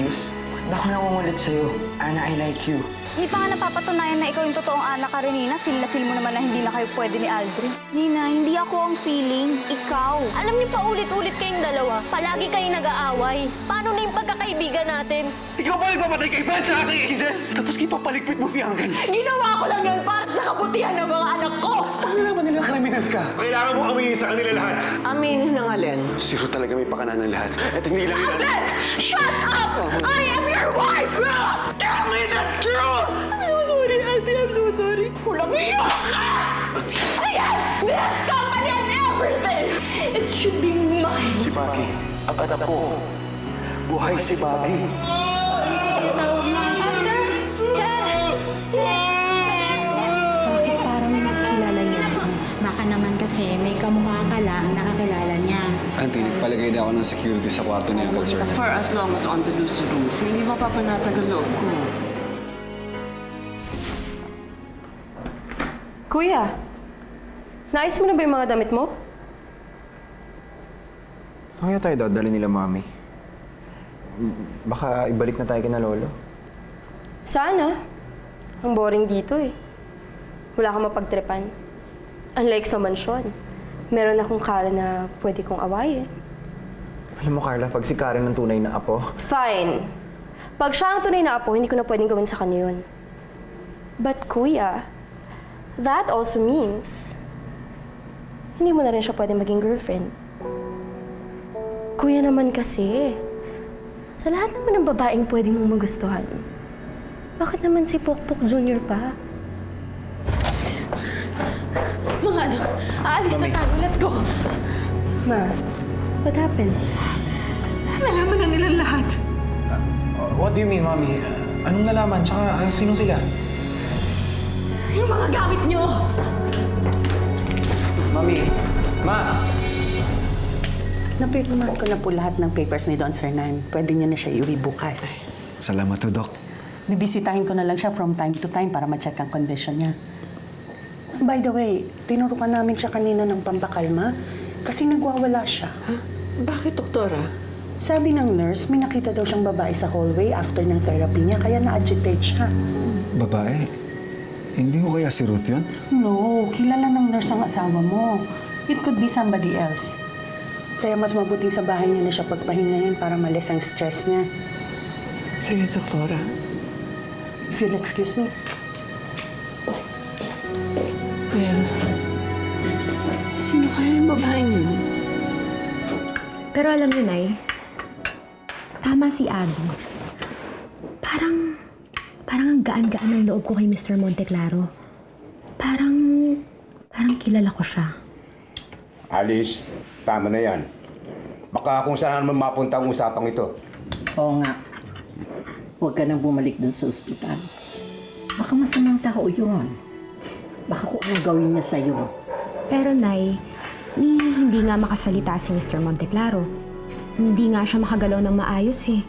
excuse? Ba't ako nangungulit sa'yo? Ana, I like you. Hindi pa nga napapatunayan na ikaw yung totoong anak ka rin, Nina. Feel na feel mo naman na hindi na kayo pwede ni Aldrin. Nina, hindi ako ang feeling. Ikaw. Alam niyo pa ulit-ulit kayong dalawa. Palagi kayong nag-aaway. Paano na yung pagkakaibigan natin? Ikaw ba nagpapatay kay Ben sa kay Angel? Tapos ipapaligpit mo si Uncle. Ginawa ko lang yan para sa kabutihan ng mga anak ko! Paano naman nila kriminal ka? Kailangan mo aminin sa kanila lahat. Aminin ng alin? Si Ruth talaga may pakana ng lahat. At hindi lang yun. Aldrin! Shut up! I am your wife! Tell me the truth! I'm so sorry, Auntie. I'm so sorry. Kulang iyo! Sige! This company and everything! It should be mine! Si Bobby, agad po. Buhay si Bobby. Tinatawag na. Sir! Sir! Bakit parang kilala niya ako? Baka naman kasi may kamukha ka lang nakakilala niya. Auntie, nagpalagay na ako ng security sa kwarto ni Uncle Sir. For as long as on the loose roof, hindi mapapanatag ang loob ko. Kuya, naayos mo na ba yung mga damit mo? Saan kaya tayo dadali nila, Mami? Baka ibalik na tayo kina Lolo. Sana. Ang boring dito eh. Wala kang mapagtripan. Unlike sa mansyon, meron akong Karen na pwede kong awayin. Alam mo, Carla, pag si Karen ang tunay na apo, Fine. Pag siya ang tunay na apo, hindi ko na pwedeng gawin sa kanya yun. But kuya, that also means hindi mo na rin siya pwedeng maging girlfriend. Kuya naman kasi, sa lahat naman ng babaeng pwedeng mong magustuhan, bakit naman si Pokpok Jr. pa? Mga anak, aalis na tayo. Let's go! Ma, what happened? Nalaman na nilang lahat. what do you mean, Mami? Anong nalaman? Tsaka, sino sila? Yung mga gamit nyo! Mami! Ma! Napirmahan ko na po lahat ng papers ni Don Sernan. Pwede niyo na siya iuwi bukas. Salamat to, Doc. Bibisitahin ko na lang siya from time to time para ma-check ang condition niya. By the way, tinurukan namin siya kanina ng pampakalma kasi nagwawala siya. Bakit, doktora? Sabi ng nurse, may nakita daw siyang babae sa hallway after ng therapy niya kaya na-agitate siya. Babae? Hindi ko kaya si Ruth yun? No, kilala ng nurse ang asawa mo. It could be somebody else. Kaya mas mabuting sa bahay niya na siya pagpahingahin para malis ang stress niya. Sige, doktora. If you'll excuse me. Well, sino kaya yung babaeng yun? Pero alam niyo, Nay, tama si Abby. Parang ang gaan-gaan ng loob ko kay Mr. Monteclaro. Parang kilala ko siya. Alice, tama na yan. Baka kung saan naman mapunta ang usapang ito. Oo nga. Huwag ka nang bumalik dun sa ospital. Baka masamang tao yun. Baka kung anong gawin niya sa'yo. Pero Nay, hindi nga makasalita si Mr. Monteclaro. Hindi nga siya makagalaw ng maayos eh.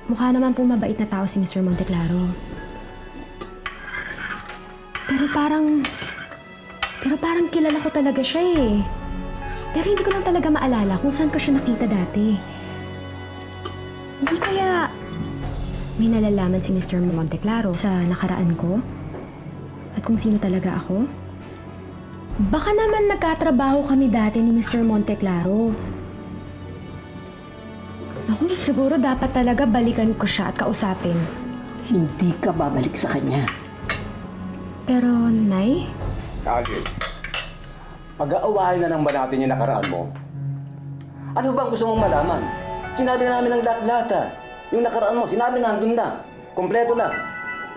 Mukha naman pong mabait na tao si Mr. Monteclaro. Pero parang kilala ko talaga siya eh. Pero hindi ko lang talaga maalala kung saan ko siya nakita dati. Hindi kaya may nalalaman si Mr. Monteclaro sa nakaraan ko? At kung sino talaga ako? Baka naman nagkatrabaho kami dati ni Mr. Monteclaro. Ako, siguro dapat talaga balikan ko siya at kausapin. Hindi ka babalik sa kanya. Pero, Nay? Alice, pag-aawahan na lang ba natin yung nakaraan mo? Ano bang gusto mong malaman? Sinabi namin ng lahat-lahat ha. Yung nakaraan mo, sinabi nandun na. Kompleto na.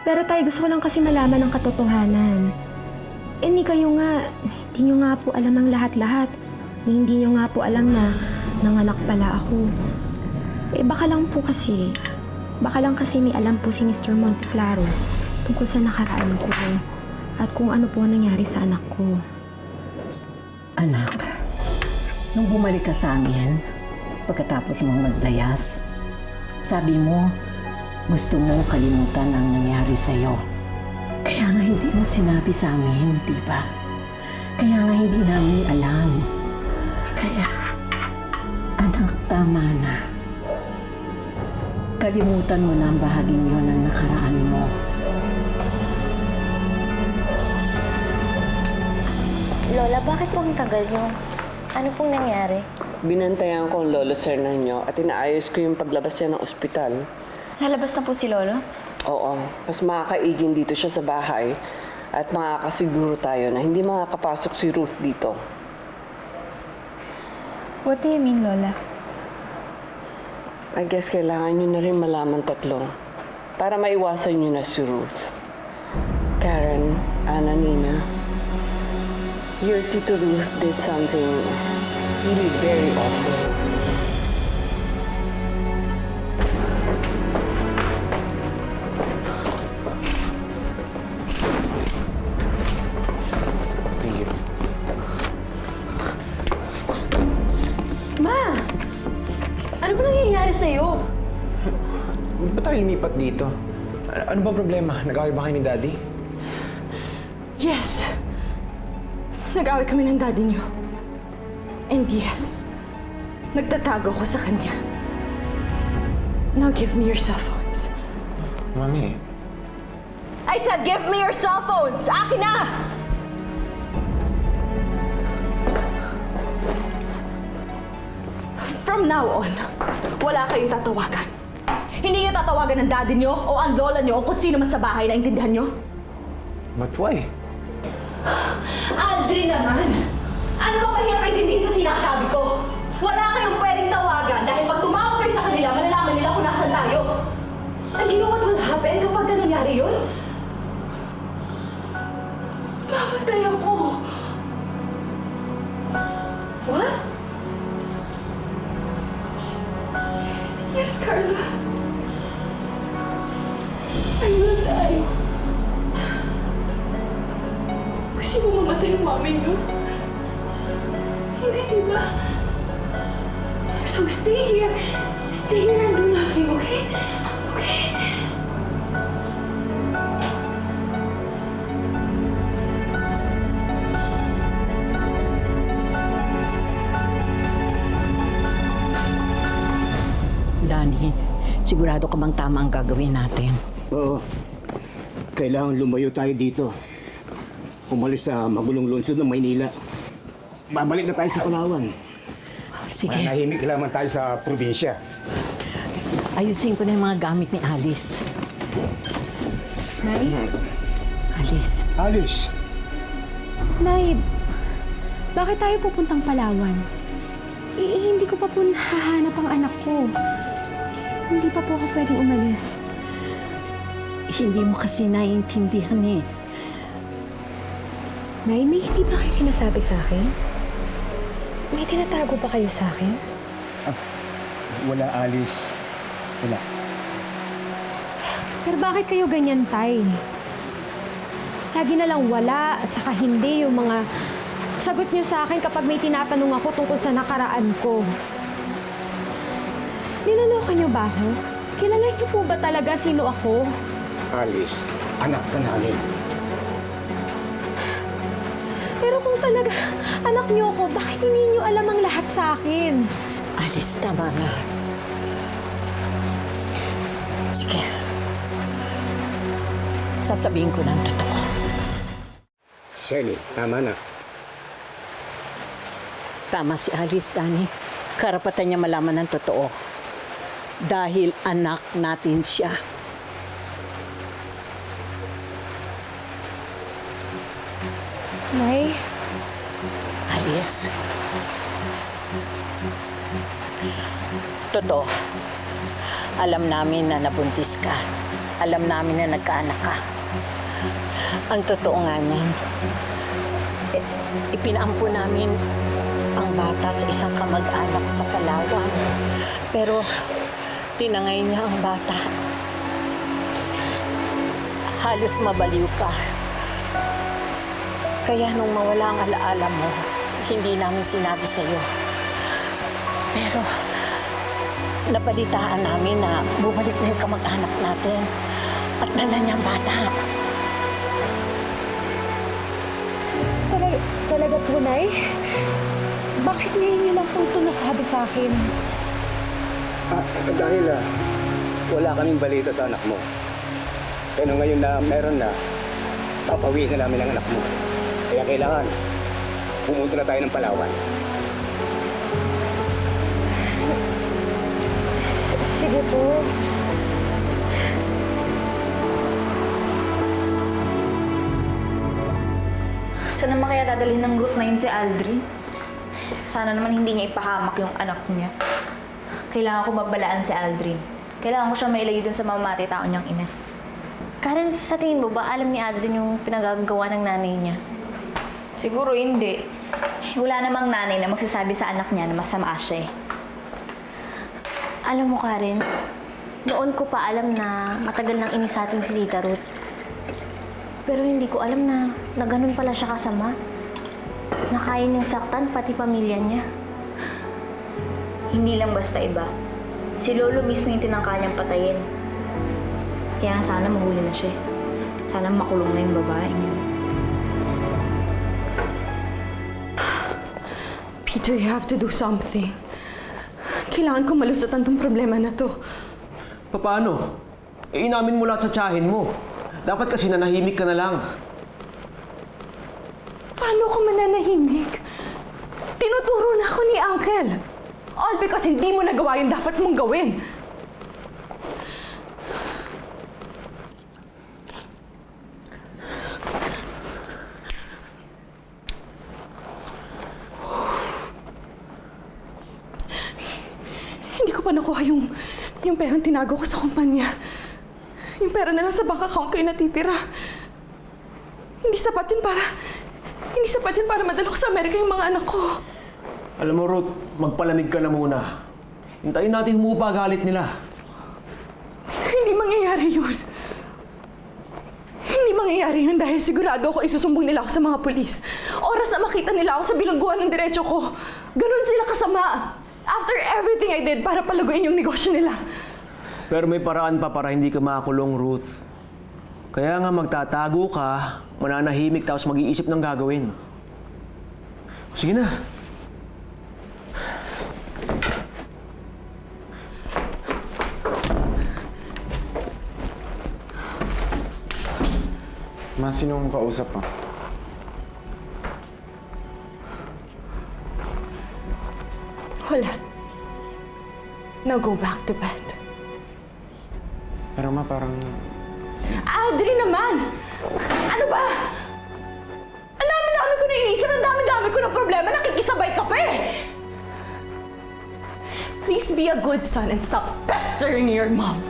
Pero Tay, gusto ko lang kasi malaman ang katotohanan. Hindi nyo nga po alam ang lahat-lahat. Hindi nyo nga po alam na nanganak pala ako. Baka lang kasi may alam po si Mr. Monteclaro tungkol sa nakaraan ko at kung ano po nangyari sa anak ko. Anak, nung bumalik ka sa amin, pagkatapos mong maglayas, sabi mo, gusto mo kalimutan ang nangyari sa'yo. Kaya nga hindi mo sinabi sa amin, di ba? Kaya nga hindi namin alam. Kaya, anak, tama na. Kalimutan mo na ang bahaging yun ng nakaraan mo. Lola, bakit po ang tagal niyo? Ano pong nangyari? Binantayan ko ang lolo sir ninyo at inaayos ko yung paglabas niya ng ospital. Lalabas na po si Lolo? Oo, mas makakaigin dito siya sa bahay at makakasiguro tayo na hindi makakapasok si Ruth dito. What do you mean, Lola? I guess kailangan nyo na rin malaman tatlo para maiwasan nyo na si Ruth. Karen, Ana, Nina, your Tito Ruth did something really very awful. Thank you. Ma! Ano ba nangyayari sa'yo? Ba't tayo lumipat dito? Ano ba problema? Nag-away ba kayo ni Daddy? Yes! Nag-away kami ng daddy niyo. And yes, nagtatago ko sa kanya. Now give me your cell phones. Mami, I said give me your cell phones! Akin na! From now on, wala kayong tatawagan. Hindi niyo tatawagan ng daddy niyo o ang lola niyo o kung sino man sa bahay na intindihan niyo. but why? Aldrin naman! Ano ba mahirap intindihin sa sinasabi ko? Wala kayong pwedeng tawagan dahil pag tumawag kayo sa kanila, malalaman nila kung nasan tayo. And you know what will happen kapag nangyari yun? Mamatay ako. What? Yes, Carla. I will die. Gusto mo mamatay yung mami niyo? Hindi, diba? So stay here. Stay here and do nothing, okay? Okay? Danny, sigurado ka bang tama ang gagawin natin? Oo. Kailangan lumayo tayo dito. Umalis sa magulong lungsod ng Maynila. Babalik na tayo sa Palawan. Sige, Manahimik lamang tayo sa probinsya. ayusin ko na yung mga gamit ni Alice. Nay? Alice, Alice! Nay, bakit tayo pupuntang Palawan? Hindi ko pa po nahahanap ang anak ko. Hindi pa po ako pwedeng umalis. hindi mo kasi naiintindihan eh. Nay, may hindi ba kayo sinasabi sa akin? May tinatago ba kayo sa akin? Wala, Alice. Wala. Pero bakit kayo ganyan, Tay? Lagi na lang wala, saka hindi yung mga sagot niyo sa akin kapag may tinatanong ako tungkol sa nakaraan ko. Niloloko niyo ba ako? Kilala niyo po ba talaga sino ako? Alice, anak ka namin. Pero kung talaga anak niyo ako, bakit hindi niyo alam ang lahat sa akin? Alice, tama na. Sige. Sasabihin ko na ang totoo. Shelly, tama na. Tama si Alice, Danny. Karapatan niya malaman ng totoo. Dahil anak natin siya. Nay, Alice. Totoo. Alam namin na nabuntis ka. Alam namin na nagkaanak ka. Ang totoo nga niyan, ipinaampo namin ang bata sa isang kamag-anak sa Palawan. Pero tinangay niya ang bata. Halos mabaliw ka. Kaya nung mawala ang alaala mo, hindi namin sinabi sa'yo. Pero nabalitaan namin na bumalik na yung kamag-anak natin at dala niya ang bata. talaga po, Nay? Bakit ngayon niyo lang po ito nasabi sa akin? Dahil wala kaming balita sa anak mo. Pero ngayon na meron na, papawiin na namin ang anak mo. Kaya kailangan, pumunta na tayo ng Palawan. Sige po. Saan naman kaya dadalhin ng Ruth na yun si Aldrin? Sana naman hindi niya ipahamak yung anak niya. Kailangan ko mabalaan si Aldrin. Kailangan ko siya mailayo dun sa mamati tao niyang ina. Karen, sa tingin mo ba alam ni Aldrin yung pinagagawa ng nanay niya? Siguro hindi. Wala namang nanay na magsasabi sa anak niya na masama siya eh. Alam mo, Karen, noon ko pa alam na matagal nang inis sa atin si Tita Ruth. Pero hindi ko alam na ganun pala siya kasama. Na kaya niyang saktan pati pamilya niya. Hindi lang basta iba. Si Lolo mismo yung tinangka niyang patayin. Kaya sana mahuli na siya. Sana makulong na yung babaeng yun. Peter, you have to do something. Kailangan ko malusutan tong problema na to. Paano? Eh, inamin mo lahat sa tiyahin mo. Dapat kasi nanahimik ka na lang. Paano ako mananahimik? Tinuturo na ako ni Uncle. All because hindi mo nagawa yung dapat mong gawin. Hindi ko pa nakuha yung perang tinago ko sa kumpanya. Yung pera na lang sa bank account ko yung natitira. Hindi sapat yun para madala ko sa Amerika yung mga anak ko. Alam mo, Ruth, magpalamig ka na muna. Hintayin natin humupa galit nila. Hindi mangyayari yun. Hindi mangyayari yun dahil sigurado ako isusumbong nila ako sa mga pulis. Oras na makita nila ako sa bilangguan ng diretso ko. Ganun sila kasama. After everything I did para palaguin yung negosyo nila. Pero may paraan pa para hindi ka makakulong, Ruth. Kaya nga magtatago ka, mananahimik tapos mag-iisip ng gagawin. Sige na. Ma, sinong kausap mo? Wala. Now go back to bed. Pero ma, parang... Aldrin naman! Ano ba? Ang dami-dami ko na iniisip, ang dami-dami ko na problema, nakikisabay ka pa eh! Please be a good son and stop pestering your mom.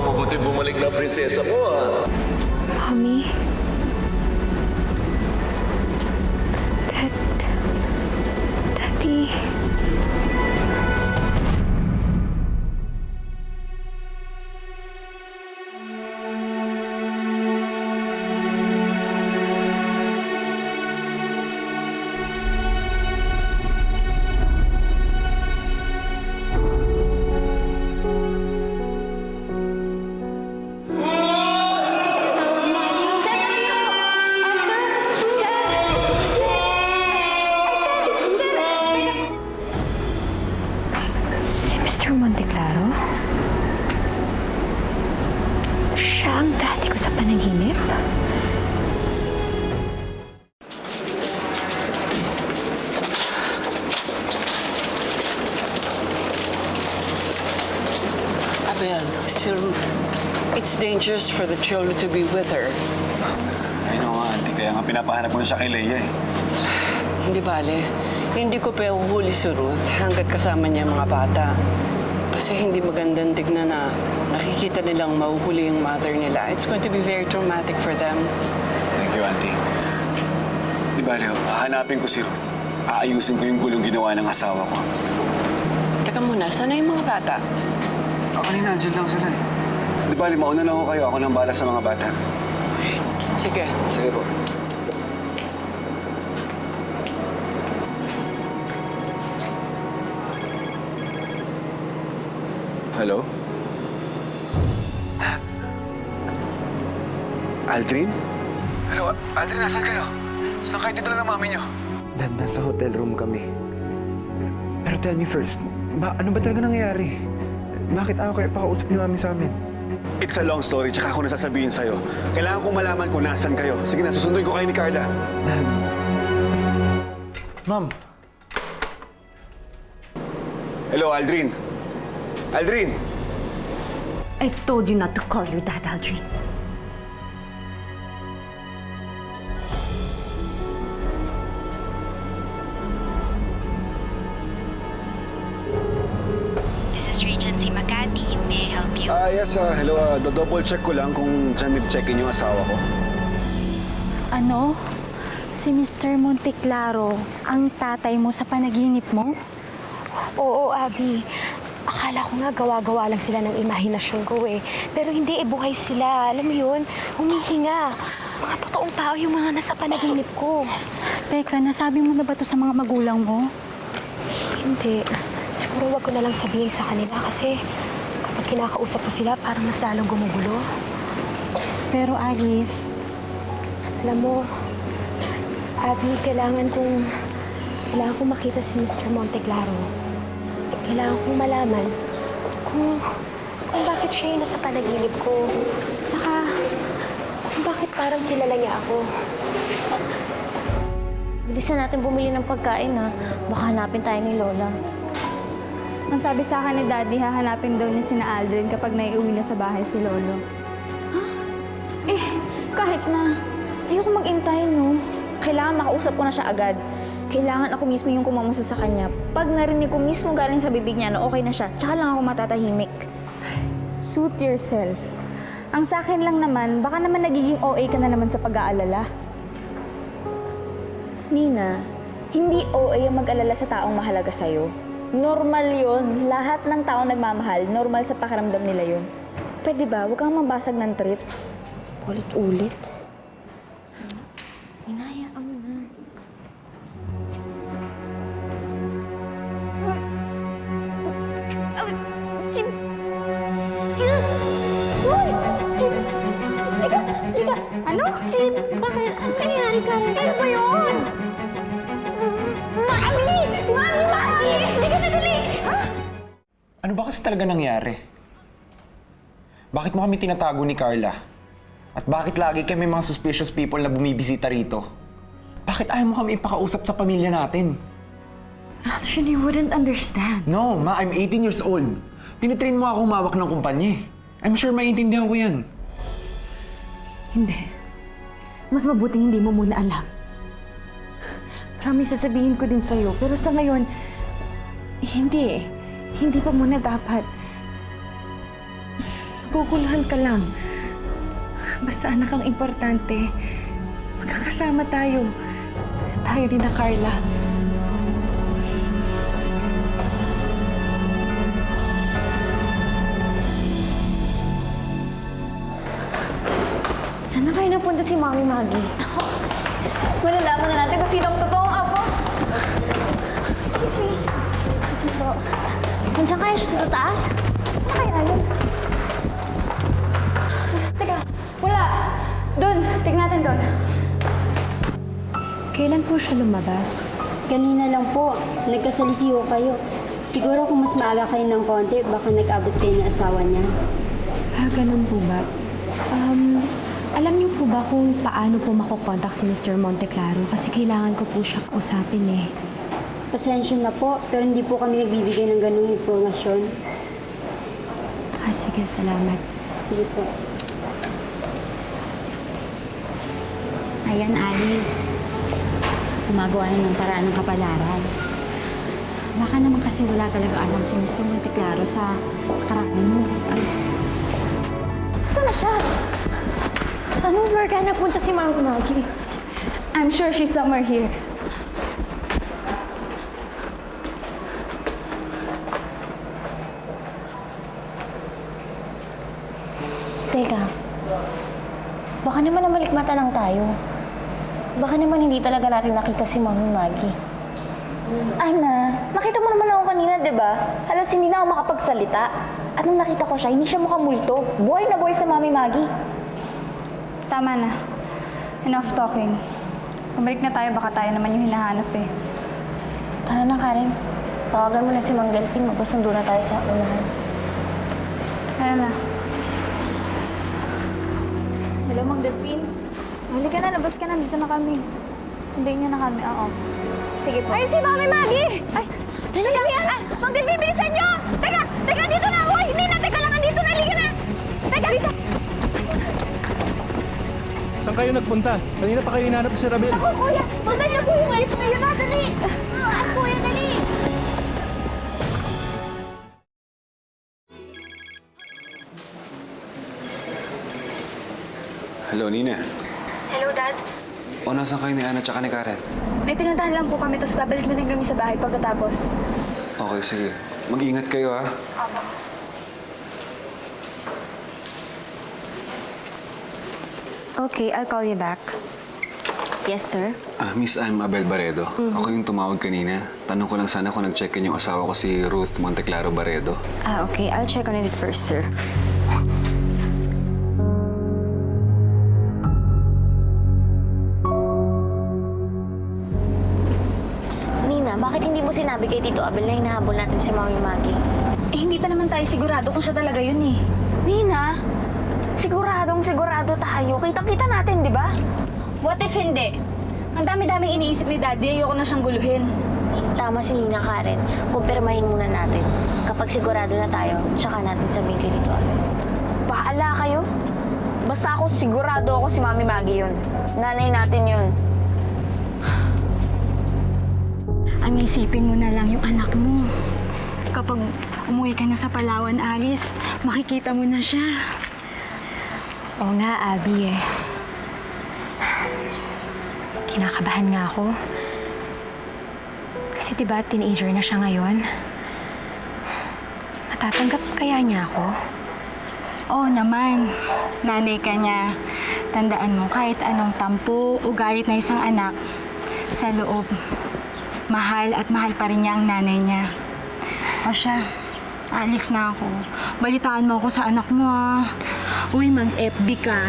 Mabuti bumalik na prinsesa ko, ah. Mommy? Daddy? Si Mr. Monteclaro? Siya ang dati ko sa panaginip? Abel, si Ruth. It's dangerous for the children to be with her. Ay, no nga, auntie. Kaya nga pinapahanap ko na siya kay Leia eh. Hindi bale. Hindi ko pa uhuli si Ruth hanggat kasama niya ang mga bata. Kasi hindi magandang tignan na nakikita nilang mahuhuli yung mother nila. It's going to be very traumatic for them. Thank you, auntie. Di ba, Leo, hahanapin ko si Ruth. Aayusin ko yung gulong ginawa ng asawa ko. Teka muna, sana yung mga bata? Kanina, andyan lang sila eh. Di ba, mauna na ako kayo. Ako nang bahala sa mga bata. Okay. Sige. Sige po. Hello? Dad? Aldrin? Hello, Aldrin, nasan kayo? Saan kayo dito ng mami niyo? Dad, nasa hotel room kami. Pero tell me first, ano ba talaga nangyayari? Bakit ako kayo pakausap ni mami sa amin? It's a long story, tsaka ako nasasabihin sa'yo. Kailangan kong malaman kung nasan kayo. Sige na, susunduin ko kayo ni Carla. Dad. Ma'am. Hello, Aldrin? Aldrin! I told you not to call your dad, Aldrin. This is Regency Makati. May I help you? Yes, hello. Do-double check ko lang kung dyan nag-check-in yung asawa ko. Ano? Si Mr. Monteclaro, ang tatay mo sa panaginip mo? Oo, Abby. Akala ko nga gawa-gawa lang sila ng imahinasyon ko eh. Pero hindi, buhay sila. Alam mo yun, humihinga. Mga totoong tao yung mga nasa panaginip ko. Teka, nasabi mo na ba to sa mga magulang mo? Hindi. Siguro wag ko na lang sabihin sa kanila kasi kapag kinakausap ko sila, parang mas lalong gumugulo. Pero Alice, Alam mo, Abby, kailangan kong makita si Mr. Monteclaro. Kailangan kong malaman kung bakit siya yung nasa panaginip ko. Saka, kung bakit parang kilala niya ako. bilisan natin bumili ng pagkain ha. Baka hanapin tayo ni Lola. Ang sabi sa akin ni Daddy, hahanapin daw niya sina Aldrin kapag naiuwi na sa bahay si Lolo. Kahit na. Ayoko mag-intay, no? Kailangan makausap ko na siya agad. Kailangan ako mismo yung kumamusta sa kanya. Pag narinig ko mismo galing sa bibig niya na okay na siya, tsaka lang ako matatahimik. Suit yourself. Ang sa akin lang naman, baka naman nagiging OA ka na naman sa pag-aalala. Nina, hindi OA ang mag-alala sa taong mahalaga sa'yo. Normal yon. Lahat ng tao nagmamahal, normal sa pakiramdam nila yun. Pwede ba? Huwag kang mabasag ng trip. Ulit-ulit. Hinayaan mo na. Lika! Ano? Bakit? Ano nangyari ka? Sino ba yun? Mami! Si Mami! Mami! Lika na dali! Ha? Ano ba kasi talaga nangyari? Bakit mo kami tinatago ni Carla? At bakit lagi kami mga suspicious people na bumibisita rito? Bakit ayaw mo kami ipakausap sa pamilya natin? Aldrin, you wouldn't understand. No, Ma, I'm 18 years old. Tinitrain mo ako humawak ng kumpanya. I'm sure maintindihan ko yan. Hindi. Mas mabuting hindi mo muna alam. Promise, sasabihin ko din sa'yo. Pero sa ngayon, hindi. Hindi pa muna dapat. Guguluhan ka lang. Basta anak ang importante. Magkakasama tayo. Tayo din na Carla. Saan na kayo napunta si Mami Maggie? Malalaman na natin kung sino ang totoong apo. Excuse me. Excuse me po. Nandiyan kaya siya sa taas? Saan kaya yun? Teka, wala. Doon, tignan natin doon. Kailan po siya lumabas? Kanina lang po, nagkasalisiho kayo. Siguro kung mas maaga kayo ng konti, baka nag-abot kayo ng asawa niya. Ganun po ba? Alam niyo po ba kung paano po makokontak si Mr. Monteclaro? Kasi kailangan ko po siya kausapin eh. Pasensya na po, pero hindi po kami nagbibigay ng ganung impormasyon. Sige, salamat. Sige po. Ayan, Alice. Gumagawa na ng paraan ng kapalaran. Baka naman kasi wala talaga alam si Mr. Monteclaro sa karami mo. Saan na siya? Sa anong floor kaya napunta si Mami Maggie? I'm sure she's somewhere here. Teka, baka naman namalikmata lang tayo. Baka naman hindi talaga natin nakita si Mami Maggie. Ana, nakita mo naman ako mo kanina, di ba? Halos hindi na ako makapagsalita. At nung nakita ko siya, hindi siya mukhang multo. Buhay na buhay sa Mami Maggie. Tama na. Enough talking. Bumalik na tayo, baka tayo naman yung hinahanap eh. Tara na, Karen. Tawagan mo na si Mang Delphine. Magpasundo na tayo sa unahan. Tara na. Hello, Mang Delphine. Halika na, labas ka na. Dito na kami. Sundayin niyo na kami, oo. Sige po. Ayun si Mami Maggie! Ay, teka yan! Mang Delphine, bilisan niyo! Teka, dito na! Hoy, hindi na! Teka lang, andito na! Halika na! Teka, bilisan! Saan kayo nagpunta? Kanina pa kayo hinahanap si Rabel. Ako, kuya! Magdan niyo po yung life ngayon na! Dali! Kuya, dali! Hello, Nina. Hello, Dad. O, nasan kayo ni Ana tsaka ni Karen? May pinuntahan lang po kami, tapos babalik na rin kami sa bahay pagkatapos. Okay, sige. Mag-ingat kayo, ha? Opo. Okay, I'll call you back. Yes, sir. Miss, I'm Abel Baredo. Ako yung tumawag kanina. Tanong ko lang sana kung nag-check-in yung asawa ko si Ruth Monteclaro Baredo. Okay. I'll check on it first, sir. Nina, bakit hindi mo sinabi kay Tito Abel na hinahabol natin si Mami Maggie? Eh, hindi pa naman tayo sigurado kung siya talaga yun eh. Nina, sigurado tayo. Kita-kita natin, di ba? What if hindi? Ang dami-daming iniisip ni Daddy, ayoko na siyang guluhin. Tama si Nina, Karen. Kumpirmahin muna natin. Kapag sigurado na tayo, tsaka natin sabihin kay Tito Abel. Bahala kayo. Basta ako sigurado ako si Mami Maggie yun. Nanay natin yun. Ang isipin mo na lang yung anak mo. Kapag umuwi ka na sa Palawan, Alice, makikita mo na siya. Oo nga, Abby eh. Kinakabahan nga ako. Kasi diba, teenager na siya ngayon. Matatanggap kaya niya ako? Oo naman. Nanay ka niya. Tandaan mo, kahit anong tampo o galit na isang anak, sa loob, mahal at mahal pa rin niya ang nanay niya. O siya, alis na ako. Balitaan mo ako sa anak mo, ah. Uy, mag-FB ka.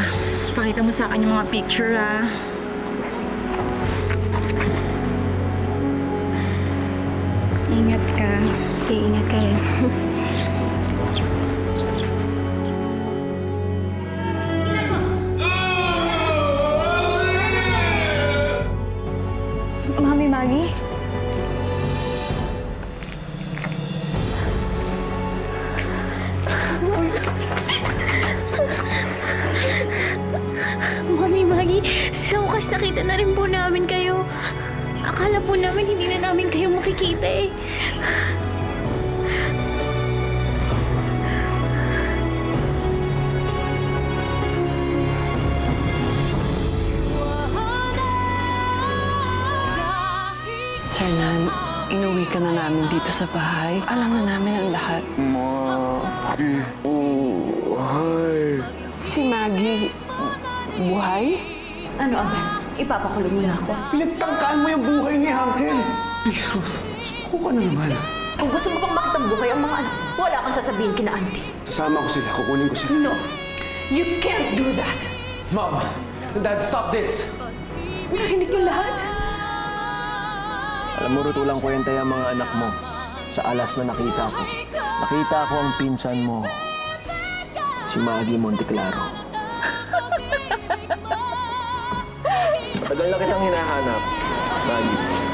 Pakita mo sa akin yung mga picture, ah. Ingat ka. Sige, ingat ka rin. Mami Maggie? Mami Maggie, sa wakas nakita na rin po namin kayo. Akala po namin hindi na namin kayo makikita eh. Sernan, inuwi ka na namin dito sa bahay. Alam na namin ang lahat. Maggie, buhay. Si Maggie, buhay? Ano, Abel? Ipapakulong mo na ako. Pinagtangkaan mo yung buhay ni Angel. Please, Ruth. Suko ka na naman. Kung gusto mo pang makita buhay ang mga anak, wala kang sasabihin kina Auntie. Sasama ko sila. Kukunin ko sila. No, you can't do that. Mom, Dad, stop this! Narinig niyo lahat? Alam mo, Ruth, walang kwenta yung mga anak mo. Sa alas na nakita ko. Nakita ko ang pinsan mo. Si Maggie Monteclaro. Matagal na kitang hinahanap, Maggie.